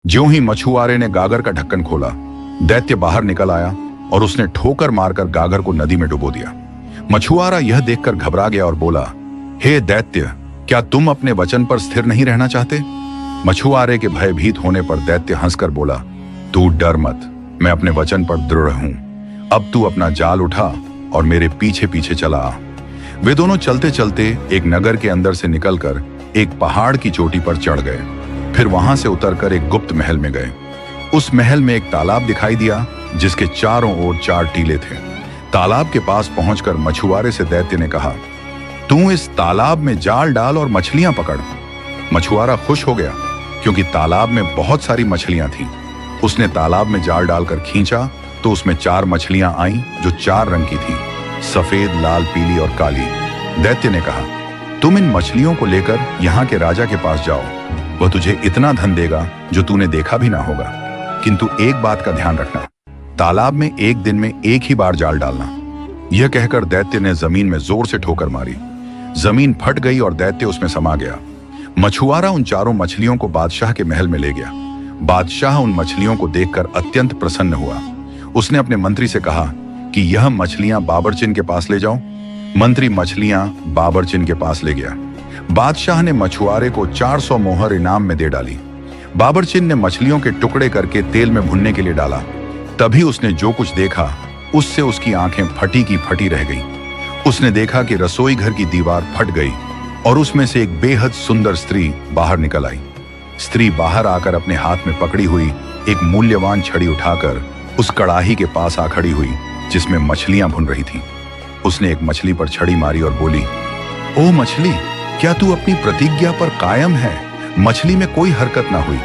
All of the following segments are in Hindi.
ज्यों ही मछुआरे ने गागर का ढक्कन खोला, दैत्य बाहर निकल आया और उसने ठोकर मारकर गागर को नदी में डुबो दिया। मछुआरा यह देखकर घबरा गया और बोला, हे दैत्य, क्या तुम अपने वचन पर स्थिर नहीं रहना चाहते? मछुआरे के भयभीत होने पर दैत्य हंसकर बोला, तू डर मत, मैं अपने वचन पर दृढ़ हूं। अब तू अपना जाल उठा और मेरे पीछे पीछे चला आ। वे दोनों चलते चलते एक नगर के अंदर से निकलकर एक पहाड़ की चोटी पर चढ़ गए। फिर वहां से उतरकर एक गुप्त महल में गए। उस महल में एक तालाब दिखाई दिया जिसके चारों ओर 4 टीले थे। तालाब के पास पहुंचकर मछुआरे से दैत्य ने कहा, तू इस तालाब में जाल डाल और मछलियां पकड़। मछुआरा खुश हो गया क्योंकि तालाब में बहुत सारी मछलियां थीं। उसने तालाब में जाल डालकर खींचा तो उसमें 4 मछलियां आईं जो 4 रंग की थीं, सफेद, लाल, पीली और काली। दैत्य ने कहा, तुम इन मछलियों को लेकर यहाँ के राजा के पास जाओ, वह तुझे इतना धन देगा जो तूने देखा भी ना होगा। किंतु एक बात का ध्यान रखना, तालाब में एक दिन में एक ही बार जाल डालना। यह कहकर दैत्य ने जमीन में जोर से ठोकर मारी। जमीन फट गई और दैत्य उसमें समा गया। मछुआरा उन 4 मछलियों को बादशाह के महल में ले गया। बादशाह उन मछलियों को देखकर अत्यंत प्रसन्न हुआ। उसने अपने मंत्री से कहा कि यह मछलियां बाबरचिन के पास ले जाओ। मंत्री मछलियां बाबरचिन के पास ले गया। बादशाह ने मछुआरे को 400 मोहर इनाम में दे डाली। बाबरचिन ने मछलियों के टुकड़े करके तेल में भुनने के लिए डाला। तभी उसने जो कुछ देखा उससे उसकी आंखें फटी की फटी रह गईं। उसने देखा कि रसोई घर की दीवार फट गई और उसमें से एक बेहद सुंदर स्त्री बाहर निकल आई। स्त्री बाहर आकर अपने हाथ में पकड़ी हुई एक मूल्यवान छड़ी उठाकर उस कड़ाही के पास आ खड़ी हुई जिसमें मछलियां भुन रही थीं। उसने एक मछली पर छड़ी मारी और बोली, ओ मछली, क्या तू अपनी प्रतिज्ञा पर कायम है? मछली में कोई हरकत ना हुई।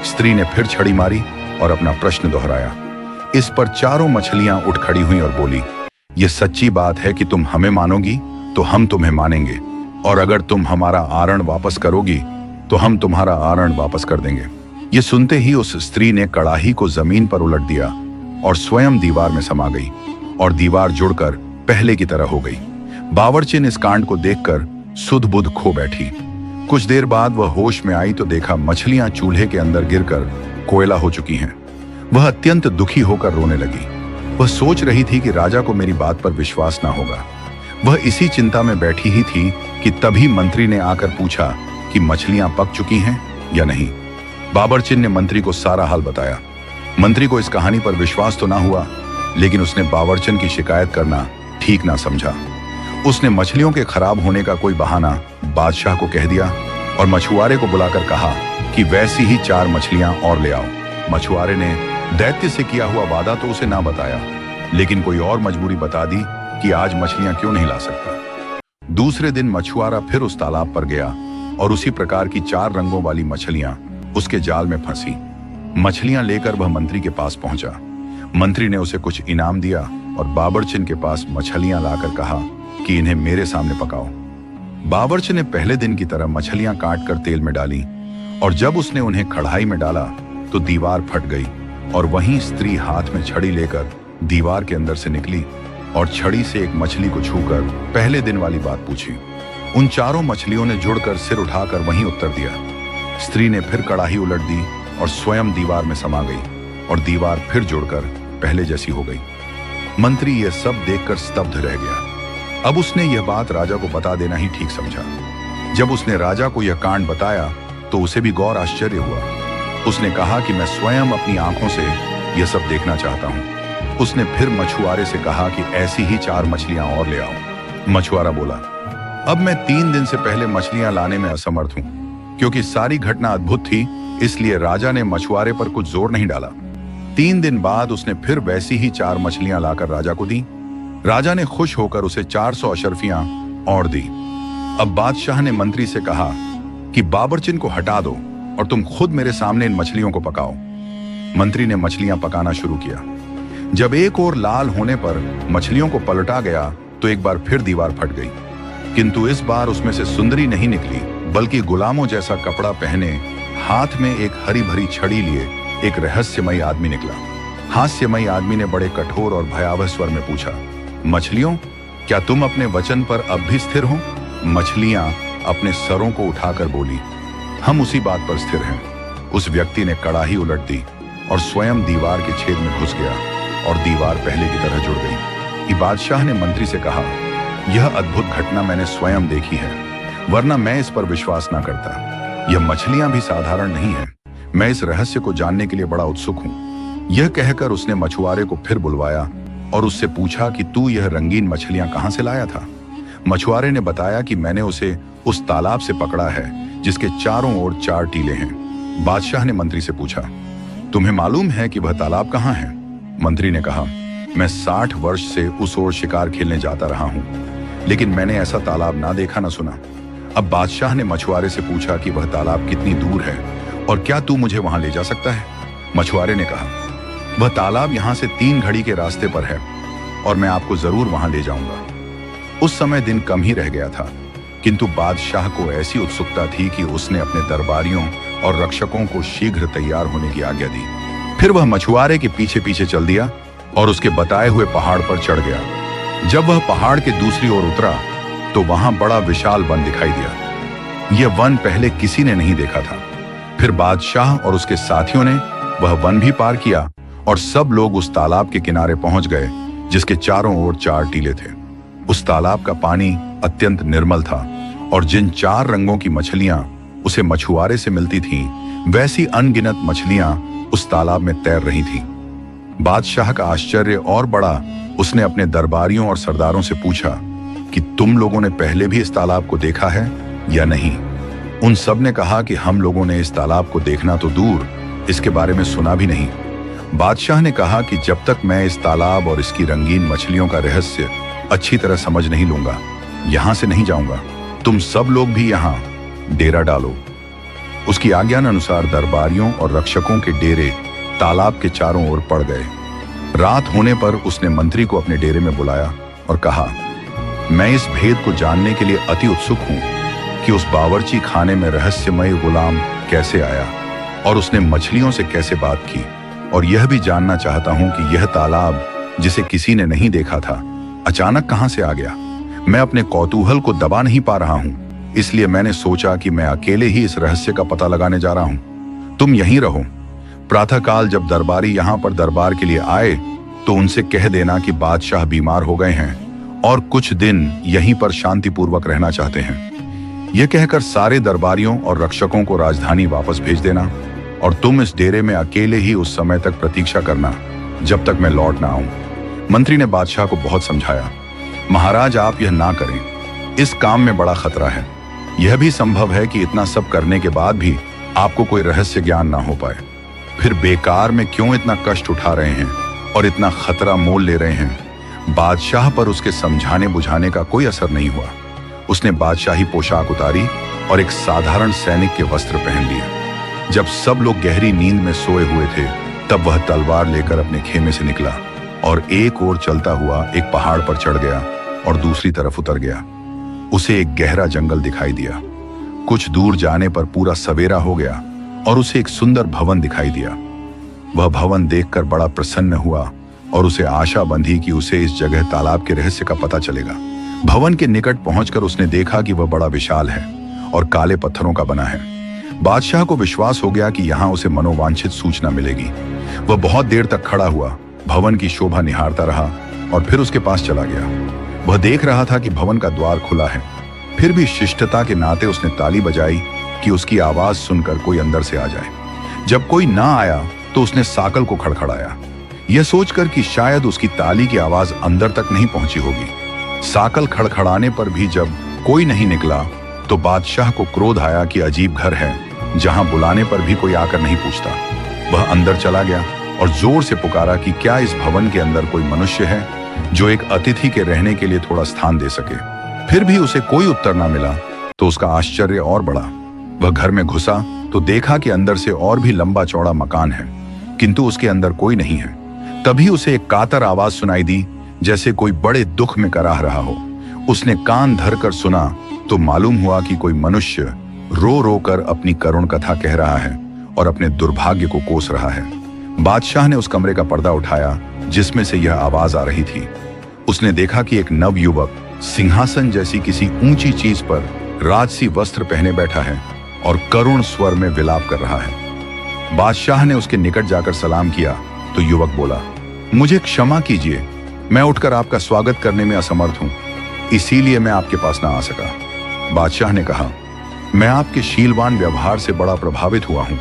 स्त्री ने फिर छड़ी मारी और अपना प्रश्न दोहराया। इस पर 4 मछलियां उठ खड़ी हुई और बोली, यह सच्ची बात है कि तुम हमें मानोगी तो हम तुम्हें मानेंगे, और अगर तुम हमारा आरण वापस करोगी तो हम तुम्हारा आरण वापस कर देंगे। ये सुनते ही उस स्त्री ने कड़ाही को जमीन पर उलट दिया और स्वयं दीवार में समा गई और दीवार जुड़कर पहले की तरह हो गई। बावर्चिन इस कांड को देखकर सुध बुध खो बैठी। कुछ देर बाद वह होश में आई तो देखा मछलियां चूल्हे के अंदर गिरकर कोयला हो चुकी हैं। वह अत्यंत दुखी होकर रोने लगी। वह सोच रही थी कि राजा को मेरी बात पर विश्वास ना होगा। वह इसी चिंता में बैठी ही थी कि तभी मंत्री ने आकर पूछा कि मछलियां पक चुकी हैं या नहीं। बाबरचिन ने मंत्री को सारा हाल बताया। मंत्री को इस कहानी पर विश्वास तो ना हुआ, लेकिन उसने बाबरचिन की शिकायत करना ठीक ना समझा। उसने मछलियों के खराब होने का कोई बहाना बादशाह को कह दिया और मछुआरे को बुलाकर कहा कि वैसी ही 4 मछलियां और ले आओ। मछुआरे ने दैत्य से किया हुआ वादा तो उसे ना बताया, लेकिन कोई और मजबूरी बता दी कि आज मछलियां क्यों नहीं ला सकता। दूसरे दिन मछुआरा फिर उस तालाब पर गया और उसी प्रकार की 4 रंगों वाली मछलियां उसके जाल में फंसी। मछलियां लेकर वह मंत्री के पास पहुंचा। मंत्री ने उसे कुछ इनाम दिया और बाबरचिन के पास मछलियां लाकर कहा कि इन्हें मेरे सामने पकाओ। बाबरचिन ने पहले दिन की तरह मछलियां काटकर तेल में डाली और जब उसने उन्हें कढ़ाई में डाला तो दीवार फट गई और वहीं स्त्री हाथ में छड़ी लेकर दीवार के अंदर से निकली और छड़ी से एक मछली को छूकर पहले दिन वाली बात पूछी। उन 4 मछलियों ने जुड़कर सिर उठाकर वहीं उत्तर दिया। स्त्री ने फिर कढ़ाई उलट दी और स्वयं दीवार में समा गई और दीवार फिर जुड़कर पहले जैसी हो गई। मंत्री यह सब देखकर स्तब्ध रह गया। अब उसने यह बात राजा को बता देना ही ठीक समझा। जब उसने राजा को यह कांड बताया तो उसे भी गौर आश्चर्य हुआ। उसने कहा कि मैं स्वयं अपनी आंखों से यह सब देखना चाहता हूं। उसने फिर मछुआरे से कहा कि ऐसी ही 4 मछलियां और ले आओ। मछुआरा बोला, अब मैं 3 दिन से पहले मछलियां लाने में असमर्थ हूं। क्योंकि सारी घटना अद्भुत थी, इसलिए राजा ने मछुआरे पर कुछ जोर नहीं डाला। 3 दिन बाद उसने फिर वैसी ही 4 मछलियां लाकर राजा को दी। राजा ने खुश होकर उसे 400 अशर्फियां और दी। अब बादशाह ने मंत्री से कहा कि बाबरचिन को हटा दो और तुम खुद मेरे सामने इन मछलियों को पकाओ। मंत्री ने मछलियां पकाना शुरू किया। जब एक और लाल होने पर मछलियों को पलटा गया तो एक बार फिर दीवार फट गई, किंतु इस बार उसमें से सुंदरी नहीं निकली, बल्कि गुलामों जैसा कपड़ा पहने हाथ में एक हरी भरी छड़ी लिए एक रहस्यमयी आदमी निकला। हास्यमयी आदमी ने बड़े कठोर और भयावह स्वर में पूछा, मछलियों, क्या तुम अपने वचन पर अब भी स्थिर हो? मछलियां अपने सरों को उठाकर बोली, हम उसी बात पर स्थिर हैं। उस व्यक्ति ने कड़ाही उलट दी और स्वयं दीवार के छेद में घुस गया और दीवार पहले की तरह जुड़ गई। बादशाह ने मंत्री से कहा, यह अद्भुत घटना मैंने स्वयं देखी है, वरना मैं इस पर विश्वास ना करता। यह मछलियां भी साधारण नहीं है। मैं इस रहस्य को जानने के लिए बड़ा उत्सुक हूं। यह कहकर उसने मछुआरे को फिर बुलवाया और उससे पूछा कि तू यह रंगीन मछलियां कहां से लाया था। मछुआरे ने बताया कि मैंने उसे उस तालाब से पकड़ा है जिसके चारों ओर 4 टीले हैं। बादशाह ने मंत्री से पूछा, तुम्हें मालूम है कि वह तालाब कहां है? मंत्री ने कहा, मैं 60 वर्ष से उस ओर शिकार खेलने जाता रहा हूं, लेकिन मैंने ऐसा तालाब ना देखा ना सुना। अब बादशाह ने मछुआरे से पूछा कि वह तालाब कितनी दूर है और क्या तू मुझे वहां ले जा सकता है? मछुआरे ने कहा, वह तालाब यहां से 3 घड़ी के रास्ते पर है और मैं आपको जरूर वहां ले जाऊंगा। उस समय दिन कम ही रह गया था, किंतु बादशाह को ऐसी उत्सुकता थी कि उसने अपने दरबारियों और रक्षकों को शीघ्र तैयार होने की आज्ञा दी। फिर वह मछुआरे के पीछे पीछे चल दिया और उसके बताए हुए पहाड़ पर चढ़ गया। जब वह पहाड़ के दूसरी ओर उतरा तो वहां बड़ा विशाल वन दिखाई दिया। यह वन पहले किसी ने नहीं देखा था। फिर बादशाह और उसके साथियों ने वह वन भी पार किया और सब लोग उस तालाब के किनारे पहुंच गए जिसके चारों ओर 4 टीले थे। उस तालाब का पानी अत्यंत निर्मल था और जिन 4 रंगों की मछलियां उसे मछुआरे से मिलती थीं, वैसी अनगिनत मछलियां उस तालाब में तैर रही थीं। बादशाह का आश्चर्य और बढ़ा। उसने अपने दरबारियों और सरदारों से पूछा कि तुम लोगों ने पहले भी इस तालाब को देखा है या नहीं? उन सब ने कहा कि हम लोगों ने इस तालाब को देखना तो दूर, इसके बारे में सुना भी नहीं। बादशाह ने कहा कि जब तक मैं इस तालाब और इसकी रंगीन मछलियों का रहस्य अच्छी तरह समझ नहीं लूंगा, यहां से नहीं जाऊंगा। तुम सब लोग भी यहां डेरा डालो। उसकी आज्ञानुसार दरबारियों और रक्षकों के डेरे तालाब के चारों ओर पड़ गए। रात होने पर उसने मंत्री को अपने डेरे में बुलाया और कहा, मैं इस भेद को जानने के लिए अति उत्सुक हूं कि उस बावर्ची खाने में रहस्यमय गुलाम कैसे आया और उसने मछलियों से कैसे बात की, और यह भी जानना चाहता हूं कि यह तालाब जिसे किसी ने नहीं देखा था अचानक कहां से आ गया। मैं अपने कौतूहल को दबा नहीं पा रहा हूं, इसलिए मैंने सोचा कि मैं अकेले ही इस रहस्य का पता लगाने जा रहा हूं। तुम यहीं रहो। प्रातःकाल जब दरबारी यहां पर दरबार के लिए आए तो उनसे कह देना कि बादशाह बीमार हो गए हैं और कुछ दिन यहीं पर शांतिपूर्वक रहना चाहते हैं। यह कहकर सारे दरबारियों और रक्षकों को राजधानी वापस भेज देना और तुम इस डेरे में अकेले ही उस समय तक प्रतीक्षा करना जब तक मैं लौट ना आऊं। मंत्री ने बादशाह को बहुत समझाया, महाराज आप यह ना करें, इस काम में बड़ा खतरा है। यह भी संभव है कि इतना सब करने के बाद भी आपको कोई रहस्य ज्ञान ना हो पाए। फिर बेकार में क्यों इतना कष्ट उठा रहे हैं और इतना खतरा मोल ले रहे हैं? बादशाह पर उसके समझाने बुझाने का कोई असर नहीं हुआ। उसने बादशाही पोशाक उतारी और एक साधारण सैनिक के वस्त्र पहन लिए। जब सब लोग गहरी नींद में सोए हुए थे तब वह तलवार लेकर अपने खेमे से निकला और एक ओर चलता हुआ एक पहाड़ पर चढ़ गया और दूसरी तरफ उतर गया। उसे एक गहरा जंगल दिखाई दिया। कुछ दूर जाने पर पूरा सवेरा हो गया और उसे एक सुंदर भवन दिखाई दिया। वह भवन देखकर बड़ा प्रसन्न हुआ और उसे आशा बंधी कि उसे इस जगह तालाब के रहस्य का पता चलेगा। भवन के निकट पहुंचकर उसने देखा कि वह बड़ा विशाल है और काले पत्थरों का बना है। बादशाह को विश्वास हो गया कि यहां उसे मनोवांछित सूचना मिलेगी। वह बहुत देर तक खड़ा हुआ, भवन की शोभा निहारता रहा और फिर उसके पास चला गया। वह देख रहा था कि भवन का द्वार खुला है। फिर भी शिष्टता के नाते उसने ताली बजाई कि उसकी आवाज सुनकर कोई अंदर से आ जाए। जब कोई ना आया तो उसने साकल को खड़खड़ाया, यह सोचकर कि शायद उसकी ताली की आवाज अंदर तक नहीं पहुंची होगी। साकल खड़खड़ाने पर भी जब कोई नहीं निकला तो बादशाह को क्रोध आया कि अजीब घर है जहां बुलाने पर भी कोई आकर नहीं पूछता। वह अंदर चला गया और जोर से पुकारा कि क्या इस भवन के अंदर कोई मनुष्य है जो एक अतिथि के रहने के लिए थोड़ा स्थान दे सके। फिर भी उसे कोई उत्तर ना मिला तो उसका आश्चर्य और बढ़ा। वह घर में घुसा तो देखा कि अंदर से और भी लंबा चौड़ा मकान है, किंतु उसके अंदर कोई नहीं है। तभी उसे एक कातर आवाज सुनाई दी, जैसे कोई बड़े दुख में कराह रहा हो। उसने कान धरकर सुना तो मालूम हुआ कि कोई मनुष्य रो रो कर अपनी करुण कथा कह रहा है और अपने दुर्भाग्य को कोस रहा है। बादशाह ने उस कमरे का पर्दा उठाया जिसमें से यह आवाज आ रही थी। उसने देखा कि एक नवयुवक सिंहासन जैसी किसी ऊंची चीज पर राजसी वस्त्र पहने बैठा है और करुण स्वर में विलाप कर रहा है। बादशाह ने उसके निकट जाकर सलाम किया तो युवक बोला, मुझे क्षमा कीजिए, मैं उठकर आपका स्वागत करने में असमर्थ हूं, इसीलिए मैं आपके पास ना आ सका। बादशाह ने कहा, मैं आपके शीलवान व्यवहार से बड़ा प्रभावित हुआ हूं।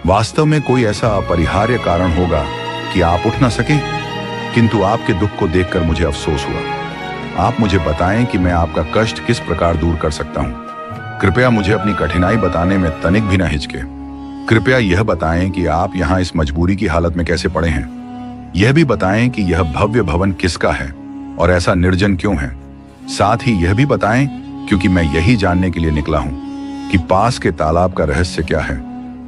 वास्तव में कोई ऐसा अपरिहार्य कारण होगा कि आप उठ ना सके, किंतु आपके दुख को देखकर मुझे अफसोस हुआ। आप मुझे बताएं कि मैं आपका कष्ट किस प्रकार दूर कर सकता हूं। कृपया मुझे अपनी कठिनाई बताने में तनिक भी ना हिचके। कृपया यह बताएं कि आप यहाँ इस मजबूरी की हालत में कैसे पड़े हैं। यह भी बताएं कि यह भव्य भवन किसका है और ऐसा निर्जन क्यों है। साथ ही यह भी बताएं, क्योंकि मैं यही जानने के लिए निकला हूं कि पास के तालाब का रहस्य क्या है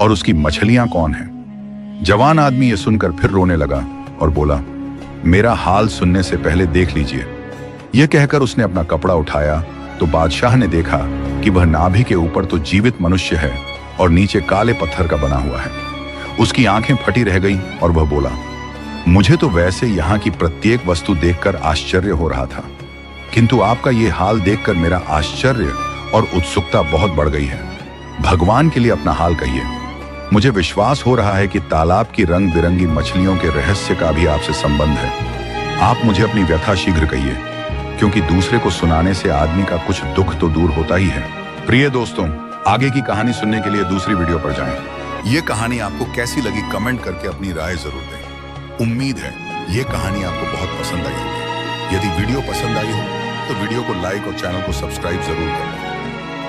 और उसकी मछलियां कौन हैं। जवान आदमी यह सुनकर फिर रोने लगा और बोला, मेरा हाल सुनने से पहले देख लीजिए। यह कहकर उसने अपना कपड़ा उठाया तो बादशाह ने देखा कि वह नाभि के ऊपर तो जीवित मनुष्य है और नीचे काले पत्थर का बना हुआ है। उसकी आंखें फटी रह गईं और वह बोला, मुझे तो वैसे यहाँ की प्रत्येक वस्तु देखकर आश्चर्य हो रहा था, किंतु आपका ये हाल देखकर मेरा आश्चर्य और उत्सुकता बहुत बढ़ गई है। भगवान के लिए अपना हाल कहिए। मुझे विश्वास हो रहा है कि तालाब की रंग बिरंगी मछलियों के रहस्य का भी आपसे संबंध है। आप मुझे अपनी व्यथा शीघ्र कहिए, क्योंकि दूसरे को सुनाने से आदमी का कुछ दुख तो दूर होता ही है। प्रिय दोस्तों, आगे की कहानी सुनने के लिए दूसरी वीडियो पर जाएं। यह कहानी आपको कैसी लगी कमेंट करके अपनी राय जरूर दें। उम्मीद है यह कहानी आपको बहुत पसंद आई होगी। यदि वीडियो पसंद आई हो तो वीडियो को लाइक और चैनल को सब्सक्राइब जरूर करें।